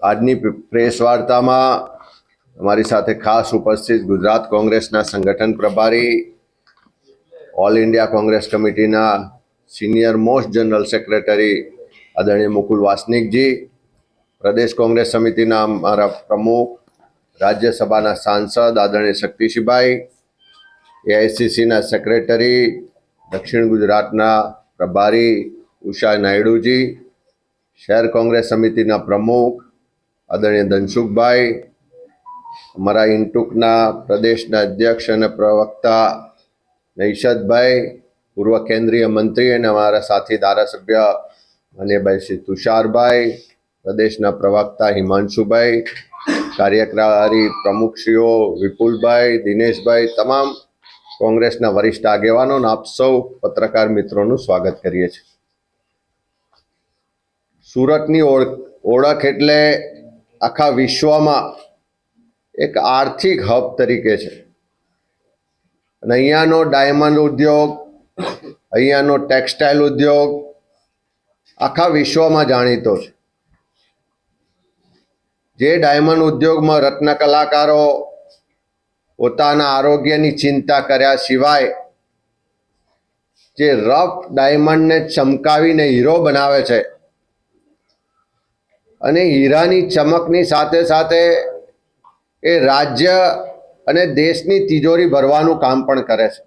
આજની પ્રેસ વાર્તામાં અમારી સાથે ખાસ ઉપસ્થિત ગુજરાત કોંગ્રેસના સંગઠન પ્રભારી, ઓલ ઇન્ડિયા કોંગ્રેસ કમિટીના સિનિયર મોસ્ટ જનરલ સેક્રેટરી આદરણીય મુકુલ વાસનિકજી, પ્રદેશ કોંગ્રેસ સમિતિના અમારા પ્રમુખ, રાજ્યસભાના સાંસદ આદરણીય શક્તિસિંહભાઈ, એઆઈસીસીના સેક્રેટરી, દક્ષિણ ગુજરાતના પ્રભારી ઉષા નાયડુજી, શહેર કોંગ્રેસ સમિતિના પ્રમુખ આદરણીય ધનસુખભાઈ, અમારા ઇન્ટુકના પ્રદેશના અધ્યક્ષ અને પ્રવક્તા નૈશદભાઈ, પૂર્વ કેન્દ્રીય મંત્રી અને અમારા સાથી ધારાસભ્ય માન્યભાઈ શ્રી તુષારભાઈ, પ્રદેશના પ્રવક્તા હિમાંશુભાઈ, કાર્યકારી પ્રમુખશ્રીઓ વિપુલભાઈ, દિનેશભાઈ, તમામ કોંગ્રેસના વરિષ્ઠ આગેવાનો અને આપ સૌ પત્રકાર મિત્રોનું સ્વાગત કરીએ છીએ. સુરતની ઓળખ એટલે આખા વિશ્વમાં એક આર્થિક હબ તરીકે છે અને અહીંયાનો ડાયમંડ ઉદ્યોગ, અહીંયાનો ટેક્સટાઇલ ઉદ્યોગ આખા વિશ્વમાં જાણીતો છે. જે ડાયમંડ ઉદ્યોગમાં રત્ન કલાકારો પોતાના આરોગ્યની ચિંતા કર્યા સિવાય જે રફ ડાયમંડને ચમકાવીને હીરો બનાવે છે અને હીરાની ચમકની સાથે સાથે એ રાજ્ય અને દેશની તિજોરી ભરવાનું કામ પણ કરે છે.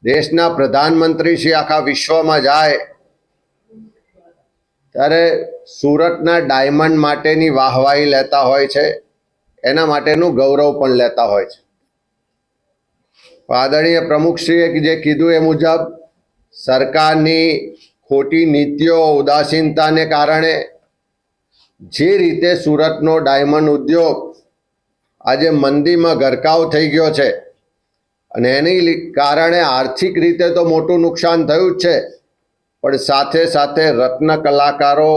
દેશના પ્રધાનમંત્રી શ્રી આખા વિશ્વમાં જાય ત્યારે સુરતના ડાયમંડ માટેની વાહવાહી લેતા હોય છે, એના માટેનું ગૌરવ પણ લેતા હોય છે. આદરણીય પ્રમુખશ્રીએ જે કીધું એ મુજબ સરકારની ખોટી નીતિઓ, ઉદાસીનતાને કારણે જે રીતે સુરતનો ડાયમંડ ઉદ્યોગ આજે મંદીમાં ગરકાવ થઈ ગયો છે અને એની કારણે આર્થિક રીતે તો મોટું નુકસાન થયું જ છે, પણ સાથે સાથે રત્ન કલાકારો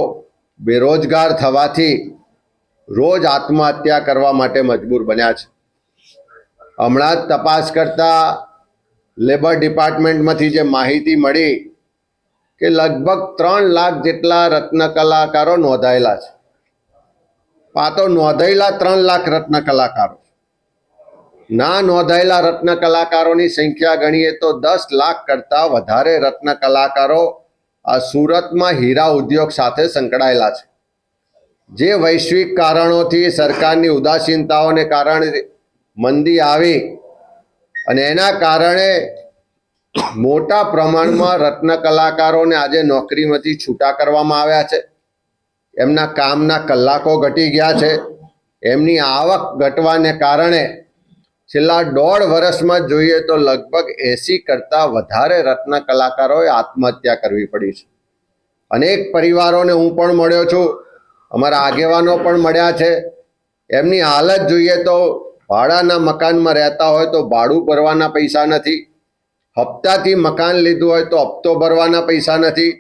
બેરોજગાર થવાથી રોજ આત્મહત્યા કરવા માટે મજબૂર બન્યા છે. હમણાં જ તપાસ કરતા લેબર ડિપાર્ટમેન્ટમાંથી જે માહિતી મળી કે લગભગ 3 લાખ જેટલા રત્ન કલાકારો નોંધાયેલા છે. આ તો નોંધાયેલા 3 લાખ રત્ન કલાકારો, ના નોંધાયેલા રત્ન કલાકારોની સંખ્યા ગણીએ તો 10 લાખ કરતાં વધારે રત્ન કલાકારો આ સુરતમાં હીરા ઉદ્યોગ સાથે સંકળાયેલા છે. જે વૈશ્વિક કારણોથી સરકારની ઉદાસીનતાઓને કારણે મંદી આવી અને એના કારણે મોટા પ્રમાણમાં રત્ન કલાકારોને આજે નોકરીમાંથી છૂટા કરવામાં આવ્યા છે. એમના કામના કલાકો ઘટી ગયા છે. એમની આવક ઘટવાને કારણે છેલ્લા 1.5 વર્ષમાં જોઈએ તો લગભગ 80 કરતાં વધારે રત્ન કલાકારોએ આત્મહત્યા કરવી પડી છે. અનેક પરિવારોને હું પણ મળ્યો છું, અમારા આગેવાનો પણ મળ્યા છે. એમની હાલત જોઈએ તો ભાડાના મકાનમાં રહેતા હોય તો ભાડું ભરવાના પૈસા નથી, હપ્તાથી મકાન લીધું હોય તો હપ્તો ભરવાના પૈસા નથી,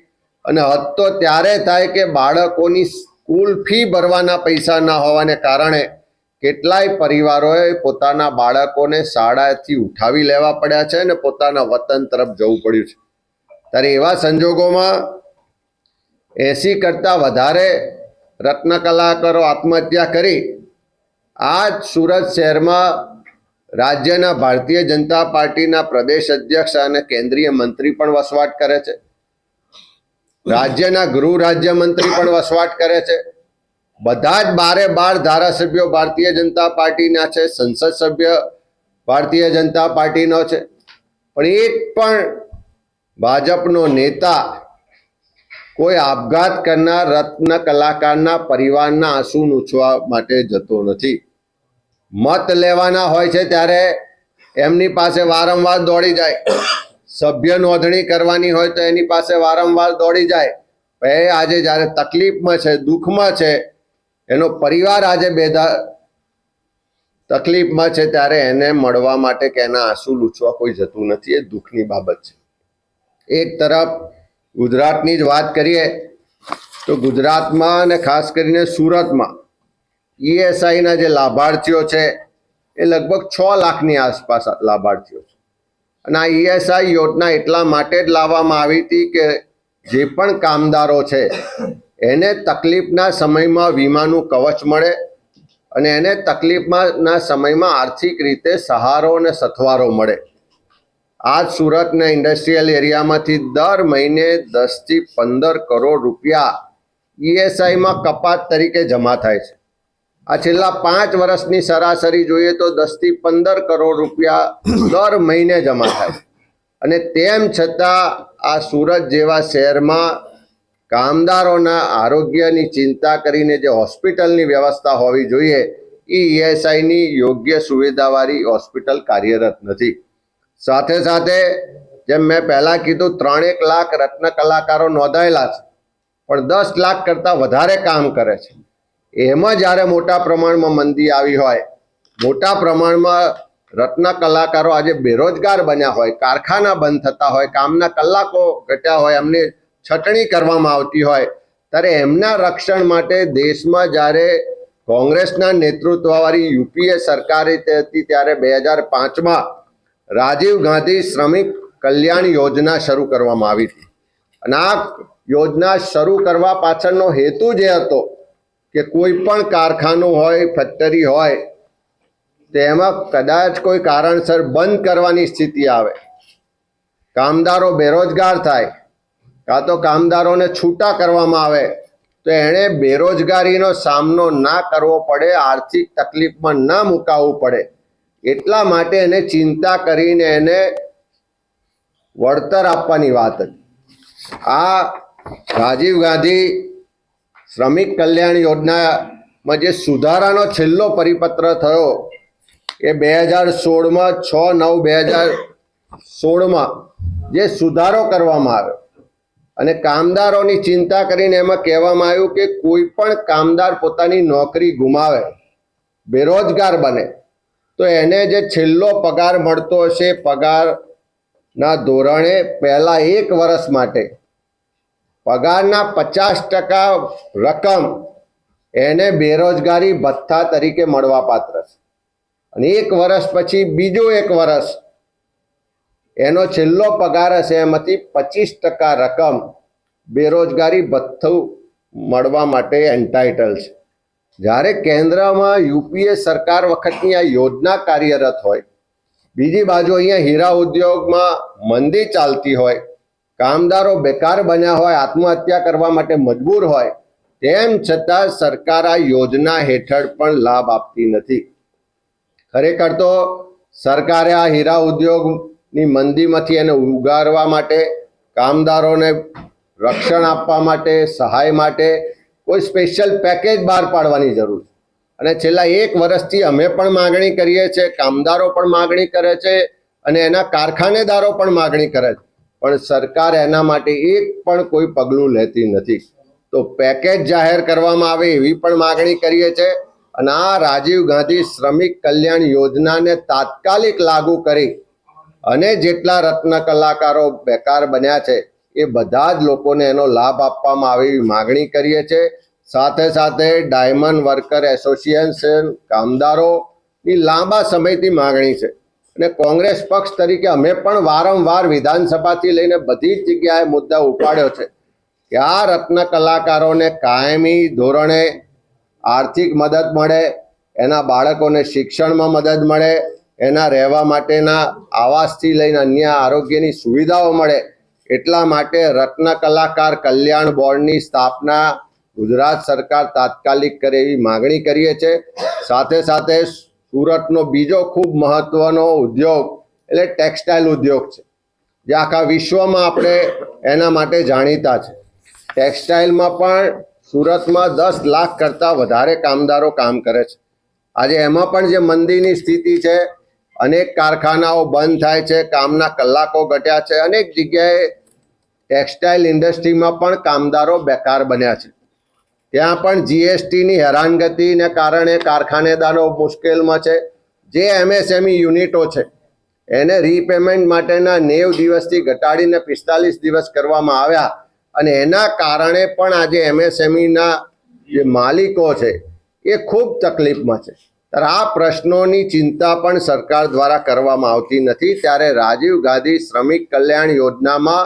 અને હદ તો ત્યારે થાય કે બાળકોની સ્કૂલ ફી ભરવાના પૈસા ના હોવાને કારણે કેટલાય પરિવારોએ પોતાના બાળકોને શાળાથી ઉઠાવી લેવા પડ્યા છે અને પોતાના વતન તરફ જવું પડ્યું છે. ત્યારે એવા સંજોગોમાં 80 કરતાં વધારે રત્ન કલાકારો આત્મહત્યા કરી આ જ સુરત શહેરમાં રાજ્યના ભારતીય જનતા પાર્ટીના પ્રદેશ અધ્યક્ષ અને કેન્દ્રીય મંત્રી પણ વસવાટ કરે છે. રાજ્યના ગૃહ રાજ્યમંત્રી પણ વસવાટ કરે છે. બધા જ 12 ધારાસભ્યો ભારતીય જનતા પાર્ટીના છે, સંસદ સભ્ય ભારતીય જનતા પાર્ટીનો છે, પણ એક પણ ભાજપનો નેતા કોઈ આપઘાત કરનાર રત્ન કલાકારના પરિવારના આંસુ લૂછવા માટે જતો નથી. મત લેવાના હોય છે ત્યારે એમની પાસે વારંવાર દોડી જાય, સભ્ય નોંધણી કરવાની હોય તો એની પાસે વારંવાર દોડી જાય. આજે જ્યારે તકલીફમાં છે, દુઃખમાં છે, એનો પરિવાર આજે તકલીફમાં છે, ત્યારે એને મળવા માટે કે એના આંસુ લૂછવા કોઈ જતું નથી. એ દુઃખની બાબત છે. એક તરફ ગુજરાતની જ વાત કરીએ તો ગુજરાતમાં અને ખાસ કરીને સુરતમાં ઈએસઆઈના જે લાભાર્થીઓ છે એ લગભગ 6 લાખની આસપાસ લાભાર્થીઓ છે. અને આ ઈએસઆઈ યોજના એટલા માટે જ લાવવામાં આવી હતી કે જે પણ કામદારો છે એને તકલીફના સમયમાં વીમાનું કવચ મળે અને એને તકલીફના સમયમાં આર્થિક રીતે સહારો અને સથવારો મળે. આજ સુરતના ઇન્ડસ્ટ્રીયલ એરિયામાંથી દર મહિને 10 થી 15 કરોડ રૂપિયા ઈએસઆઈમાં કપાત તરીકે જમા થાય છે. આ છેલ્લા 5 વર્ષની સરાસરી જોઈએ તો 10 થી 15 કરોડ રૂપિયા દર મહિને જમા થાય. અને તેમ છતાં આ સુરત જેવા શહેરમાં કામદારોના આરોગ્યની ચિંતા કરીને જે હોસ્પિટલની વ્યવસ્થા હોવી જોઈએ એ ઈએસઆઈની યોગ્ય સુવિધાવાળી હોસ્પિટલ કાર્યરત નથી. સાથે સાથે જેમ મેં પહેલાં કીધું 3 લાખ રત્ન કલાકારો નોંધાયેલા છે, પણ 10 લાખ કરતાં વધારે કામ કરે છે. એમાં જ્યારે મોટા પ્રમાણમાં મંદી આવી હોય, મોટા પ્રમાણમાં રત્ન કલાકારો આજે બેરોજગાર બન્યા હોય, કારખાના બંધ થતા હોય, કામના કલાકો ઘટ્યા હોય, એમને છટણી કરવામાં આવતી હોય, ત્યારે એમના રક્ષણ માટે દેશમાં જ્યારે કોંગ્રેસના નેતૃત્વવાળી યુપીએ સરકાર હતી ત્યારે 2005માં રાજીવ ગાંધી શ્રમિક કલ્યાણ યોજના શરૂ કરવામાં આવી હતી. અને આ યોજના શરૂ કરવા પાછળનો હેતુ જે હતો કે કોઈ પણ કારખાનું હોય, ફેક્ટરી હોય, તેમાં કદાચ કોઈ કારણસર બંધ કરવાની સ્થિતિ આવે, કામદારો બેરોજગાર થાય, કાં તો કામદારોને છૂટા કરવામાં આવે, તો એણે બેરોજગારીનો સામનો ના કરવો પડે, આર્થિક તકલીફમાં ના મુકાવવું પડે, એટલા માટે એને ચિંતા કરીને એને વળતર આપવાની વાત હતી. આ રાજીવ ગાંધી શ્રમિક કલ્યાણ યોજનામાં જે સુધારાનો છેલ્લો પરિપત્ર થયો એ 2016માં 6/9/2016માં જે સુધારો કરવામાં આવ્યો અને કામદારોની ચિંતા કરીને એમાં કહેવામાં આવ્યું કે કોઈ પણ કામદાર પોતાની નોકરી ગુમાવે, બેરોજગાર બને, તો એને જે છેલ્લો પગાર મળતો હશે પગારના ધોરણે પહેલા 1 વર્ષ માટે પગારના 50% રકમ એને બેરોજગારી ભથ્થા તરીકે મળવાપાત્ર છે. અને 1 વર્ષ પછી બીજો 1 વર્ષ એનો છેલ્લો પગાર હશે, એમાંથી 25% રકમ બેરોજગારી ભથ્થું મળવા માટે એન્ટાઇટલ છે. જ્યારે કેન્દ્રમાં યુપીએ સરકાર વખતની આ યોજના કાર્યરત હોય, બીજી બાજુ અહીંયા હીરા ઉદ્યોગમાં મંદી ચાલતી હોય, કામદારો બેકાર બન્યા હોય, આત્મહત્યા કરવા માટે મજબૂર હોય, તેમ છતાં સરકાર આ યોજના હેઠળ પણ લાભ આપતી નથી. ખરેખર તો સરકારે આ હીરા ઉદ્યોગની મંદીમાંથી એને ઉગારવા માટે, કામદારોને રક્ષણ આપવા માટે, સહાય માટે કોઈ સ્પેશિયલ પેકેજ બહાર પાડવાની જરૂર છે. અને છેલ્લા 1 વર્ષથી અમે પણ માગણી કરીએ છીએ, કામદારો પણ માગણી કરે છે અને એના કારખાનેદારો પણ માગણી કરે છે, પણ સરકાર એના માટે એક પણ કોઈ પગલું લેતી નથી. તો પેકેજ જાહેર કરવામાં આવે એવી પણ માગણી કરીએ છીએ. અને આ રાજીવ ગાંધી શ્રમિક કલ્યાણ યોજનાને તાત્કાલિક લાગુ કરી અને જેટલા રત્ન કલાકારો બેકાર બન્યા છે એ બધા જ લોકોને એનો લાભ આપવામાં આવે એવી માગણી કરીએ છીએ. સાથે સાથે ડાયમંડ વર્કર એસોસિએશન કામદારોની લાંબા સમયથી માગણી છે અને કોંગ્રેસ પક્ષ તરીકે અમે પણ વારંવાર વિધાનસભાથી લઈને બધી જ જગ્યાએ મુદ્દા ઉપાડ્યો છે કે આ રત્ન કલાકારોને કાયમી ધોરણે આર્થિક મદદ મળે, એના બાળકોને શિક્ષણમાં મદદ મળે, એના રહેવા માટેના આવાસથી લઈને અન્ય આરોગ્યની સુવિધાઓ મળે. એટલા માટે રત્ન કલાકાર કલ્યાણ બોર્ડની સ્થાપના ગુજરાત સરકાર તાત્કાલિક કરે એવી માગણી કરીએ છીએ. સાથે સાથે સુરતનો બીજો ખૂબ મહત્વનો ઉદ્યોગ એટલે ટેક્સટાઇલ ઉદ્યોગ છે, જે આખા વિશ્વમાં આપણે એના માટે જાણીતા છે. ટેક્સટાઇલમાં પણ સુરતમાં 10 લાખ કરતાં વધારે કામદારો કામ કરે છે. આજે એમાં પણ જે મંદીની સ્થિતિ છે, અનેક કારખાનાઓ બંધ થાય છે, કામના કલાકો ઘટ્યા છે, અનેક જગ્યાએ ટેક્સટાઇલ ઇન્ડસ્ટ્રીમાં પણ કામદારો બેકાર બન્યા છે. ત્યાં પણ જીએસટીની હેરાનગતિને કારણે કારખાનેદારો મુશ્કેલમાં છે. જે એમએસએમઈ યુનિટો છે એને રીપેમેન્ટ માટેના 90 દિવસથી ઘટાડીને 45 દિવસ કરવામાં આવ્યા અને એના કારણે પણ આજે એમએસએમઈના જે માલિકો છે એ ખૂબ તકલીફમાં છે. ત્યારે આ પ્રશ્નોની ચિંતા પણ સરકાર દ્વારા કરવામાં આવતી નથી. ત્યારે રાજીવ ગાંધી શ્રમિક કલ્યાણ યોજનામાં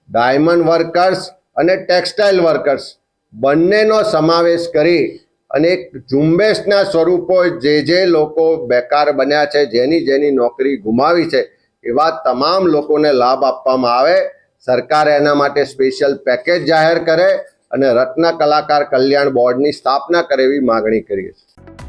ડાયમંડ વર્કર્સ અને ટેક્સટાઇલ વર્કર્સ બંનેનો સમાવેશ કરી અને એક ઝુંબેશના સ્વરૂપો જે લોકો બેકાર બન્યા છે, જેની નોકરી ગુમાવી છે, એવા તમામ લોકોને લાભ આપવામાં આવે. સરકાર એના માટે સ્પેશિયલ પેકેજ જાહેર કરે અને રત્ન કલાકાર કલ્યાણ બોર્ડની સ્થાપના કરે એવી માગણી કરીએ છીએ.